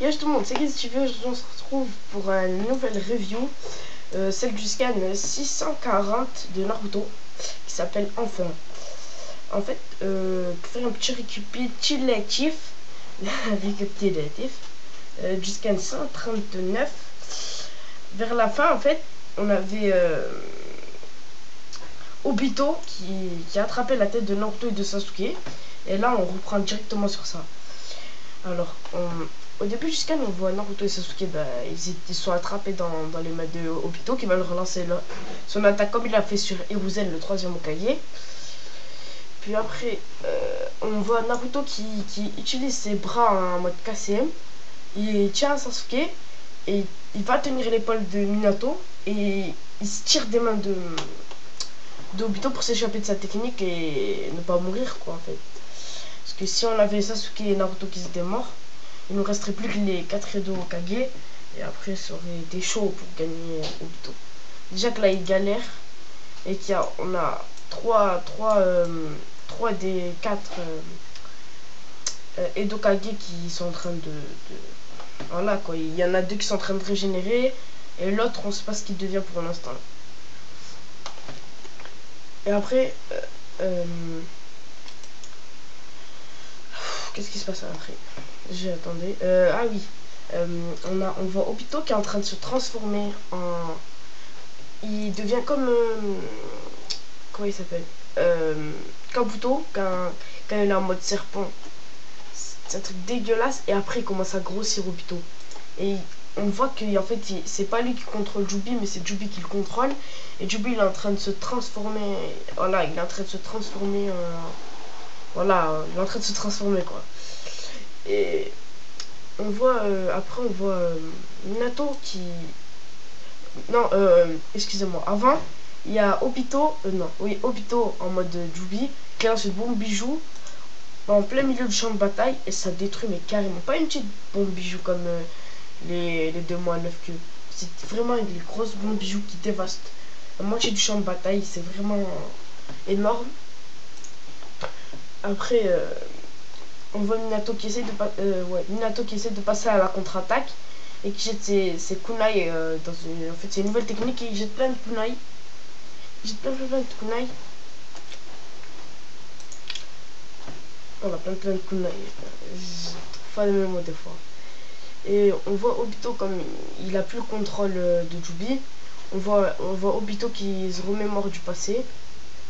Yo tout le monde, c'est Guiz TV. Aujourd'hui on se retrouve pour une nouvelle review, celle du scan 640 de Naruto, qui s'appelle Enfin. En fait, pour faire un petit récapitulatif, du scan 139, vers la fin en fait, on avait Obito qui attrapait la tête de Naruto et de Sasuke, et là on reprend directement sur ça. Alors, au début jusqu'à on voit Naruto et Sasuke, ils sont attrapés dans les mains de Obito qui va le relancer son attaque comme il a fait sur Hiruzen, le troisième Hokage. Puis après, on voit Naruto qui utilise ses bras en mode KCM. Il tient Sasuke et il va tenir l'épaule de Minato et il se tire des mains de Obito pour s'échapper de sa technique et ne pas mourir quoi en fait. Parce que si on avait Sasuke et Naruto qui étaient morts, il ne nous resterait plus que les 4 Edo Hokage. Et après, ça aurait été chaud pour gagner Obito. Déjà que là, il galère. Et on a 3 des 4 Edo Hokage qui sont en train de... Voilà quoi. Il y en a 2 qui sont en train de régénérer. Et l'autre, on ne sait pas ce qu'il devient pour l'instant. Et après... qu'est-ce qui se passe après? Attendez. Ah oui. On voit Obito qui est en train de se transformer en... Il devient comme... comment il s'appelle? Kabuto, quand il est en mode serpent. C'est un truc dégueulasse. Et après, il commence à grossir Obito. Et on voit qu'en fait, c'est pas lui qui contrôle Jubi, mais c'est Jubi qui le contrôle. Et Jubi, il est en train de se transformer... Voilà, il est en train de se transformer en... Voilà, il est en train de se transformer, quoi. Et on voit, après on voit Minato qui... Non, excusez-moi. Avant, il y a Obito, non, oui, Obito en mode Jubi, qui lance une bombe bijou en plein milieu du champ de bataille et ça détruit, mais carrément. Pas une petite bombe bijou comme les 2 mois 9 queues. C'est vraiment une grosse bombe bijou qui dévaste la moitié du champ de bataille. C'est vraiment énorme. Après, on voit Minato qui essaie de passer à la contre-attaque et qui jette ses kunai dans une... En fait, c'est une nouvelle technique et il jette plein de kunai. Il jette plein de kunai. On a plein de kunai. Pas le même mot des fois. Et on voit Obito comme il a plus le contrôle de Jubi. On voit Obito qui se remémore du passé.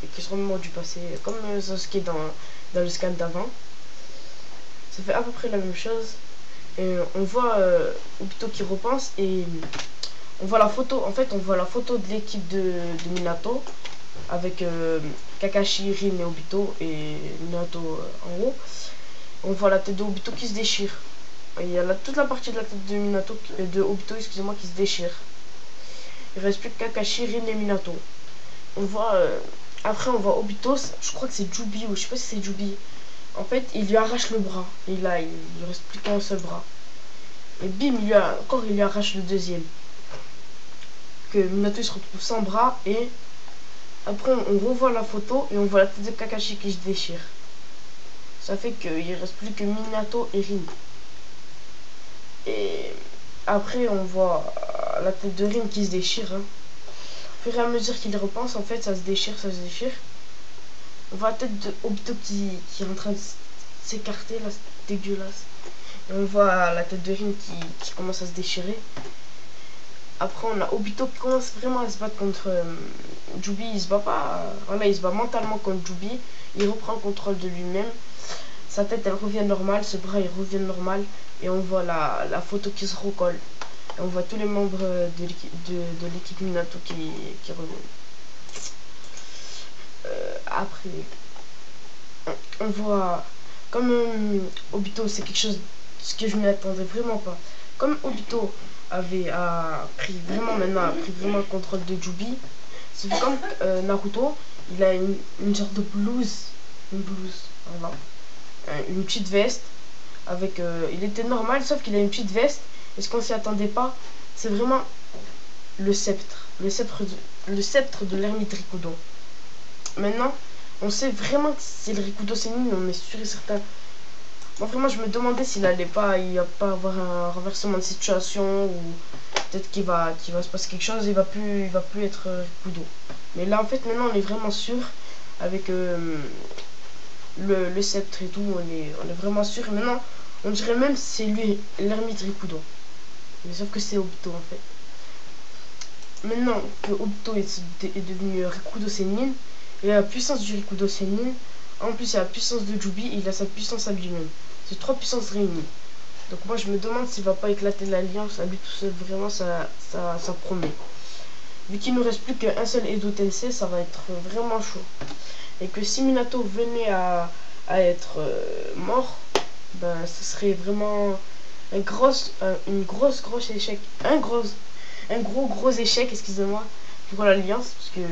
Et qui se remémore du passé comme Sasuke dans le scan d'avant. Ça fait à peu près la même chose. Et on voit Obito qui repense et on voit la photo. En fait, on voit la photo de l'équipe de Minato avec Kakashi, Rin et Obito et Minato en haut. On voit la tête de Obito qui se déchire. Et il y a toute la partie de la tête de Obito, excusez-moi, qui se déchire. Il reste plus que Kakashi, Rin et Minato. On voit après on voit Obito, je crois que c'est Jubi ou je sais pas si c'est Jubi. En fait, il lui arrache le bras. Et là, il ne reste plus qu'un seul bras. Et bim, il lui arrache le deuxième. Que Minato se retrouve sans bras. Et après, on revoit la photo et on voit la tête de Kakashi qui se déchire. Ça fait qu'il ne reste plus que Minato et Rin. Et après, on voit la tête de Rin qui se déchire. Hein. Au fur et à mesure qu'il repense, en fait, ça se déchire. On voit la tête de Obito qui est en train de s'écarter, là, c'est dégueulasse. Et on voit la tête de Rin qui commence à se déchirer. Après, on a Obito qui commence vraiment à se battre contre Jubi. Il se bat pas, voilà, il se bat mentalement contre Jubi. Il reprend le contrôle de lui-même. Sa tête, elle revient normale, ce bras, il revient normal. Et on voit la photo qui se recolle. Et on voit tous les membres de l'équipe Minato qui reviennent. Après, on voit comme Obito, c'est quelque chose ce que je ne m'attendais vraiment pas. Comme Obito a pris vraiment le contrôle de Jubi, c'est comme Naruto, il a une sorte de blouse, voilà, une petite veste avec, il était normal sauf qu'il a une petite veste. Et ce qu'on s'y attendait pas, c'est vraiment le sceptre de l'ermite Rikudo. Maintenant, on sait vraiment que c'est le Rikudo Sennin, on est sûr et certain. Moi vraiment je me demandais s'il allait pas, il va pas avoir un renversement de situation ou peut-être qu'il va se passer quelque chose, il va plus être Rikudo. Mais là en fait maintenant on est vraiment sûr avec le sceptre et tout, on est vraiment sûr. Et maintenant on dirait même c'est lui l'ermite Rikudo. Mais sauf que c'est Obito en fait. Maintenant que Obito est devenu Rikudo Sennin, il a la puissance du Rikudo Sennin, en plus il a la puissance de Jubi et il a sa puissance à lui-même. C'est 3 puissances réunies. Donc moi je me demande s'il va pas éclater l'alliance à lui tout seul, vraiment ça promet. Vu qu'il ne reste plus qu'un seul Edo Tensei, ça va être vraiment chaud. Et que si Minato venait à être mort, ben ce serait vraiment une grosse échec, un gros échec, excusez-moi, pour l'alliance, parce que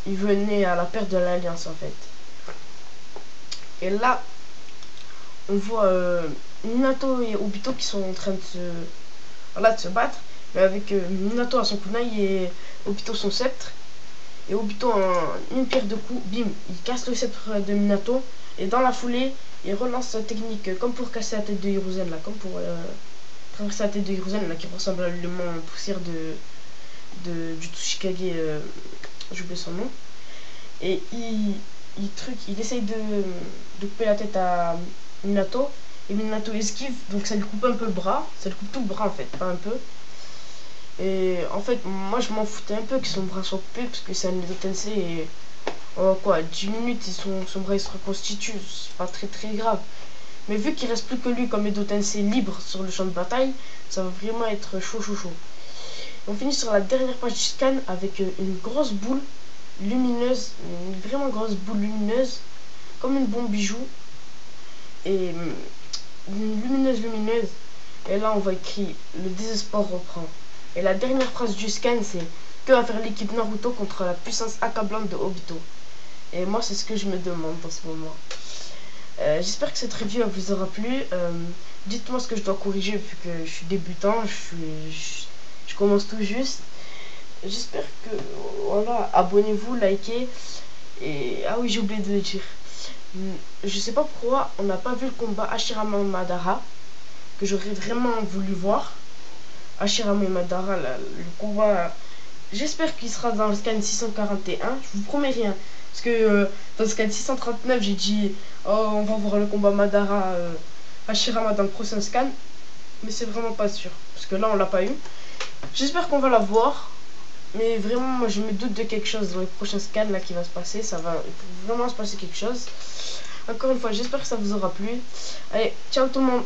il venait à la perte de l'alliance en fait. Et là on voit Minato et Obito qui sont en train de se battre, mais avec Minato à son kunai et Obito son sceptre. Et Obito en une pierre de coups, bim, il casse le sceptre de Minato, et dans la foulée il relance sa technique comme pour casser la tête de Hiruzen là, comme pour traverser la tête de Hiruzen là, qui ressemble à l'élément poussière du Tsuchikage, j'ai oublié son nom. Et il essaye de couper la tête à Minato, et Minato esquive, donc ça lui coupe un peu le bras, ça lui coupe tout le bras en fait, pas un peu. Et en fait moi je m'en foutais un peu que son bras soit coupé, parce que c'est un Edo Tensei et quoi, 10 minutes et son bras il se reconstitue, c'est pas très grave. Mais vu qu'il reste plus que lui comme Edo Tensei libre sur le champ de bataille, ça va vraiment être chaud. On finit sur la dernière page du scan avec une grosse boule lumineuse, une vraiment grosse boule lumineuse, comme une bombe bijou, et une lumineuse. Et là on voit écrit le désespoir reprend. Et la dernière phrase du scan c'est: que va faire l'équipe Naruto contre la puissance accablante de Obito? Et moi c'est ce que je me demande en ce moment. J'espère que cette review vous aura plu. Dites-moi ce que je dois corriger vu que je suis débutant, je commence tout juste. J'espère que voilà, abonnez-vous, likez. Et ah oui, j'ai oublié de le dire. Je sais pas pourquoi on n'a pas vu le combat Hashirama Madara que j'aurais vraiment voulu voir. Hashirama et Madara, le combat. J'espère qu'il sera dans le scan 641. Je vous promets rien. Parce que dans le scan 639, j'ai dit oh, on va voir le combat Madara Hashirama dans le prochain scan. Mais c'est vraiment pas sûr. Parce que là, on l'a pas eu. J'espère qu'on va la voir. Mais vraiment, moi je me doute de quelque chose dans les prochains scans là qui va se passer. Ça va vraiment se passer quelque chose. Encore une fois, j'espère que ça vous aura plu. Allez, ciao tout le monde.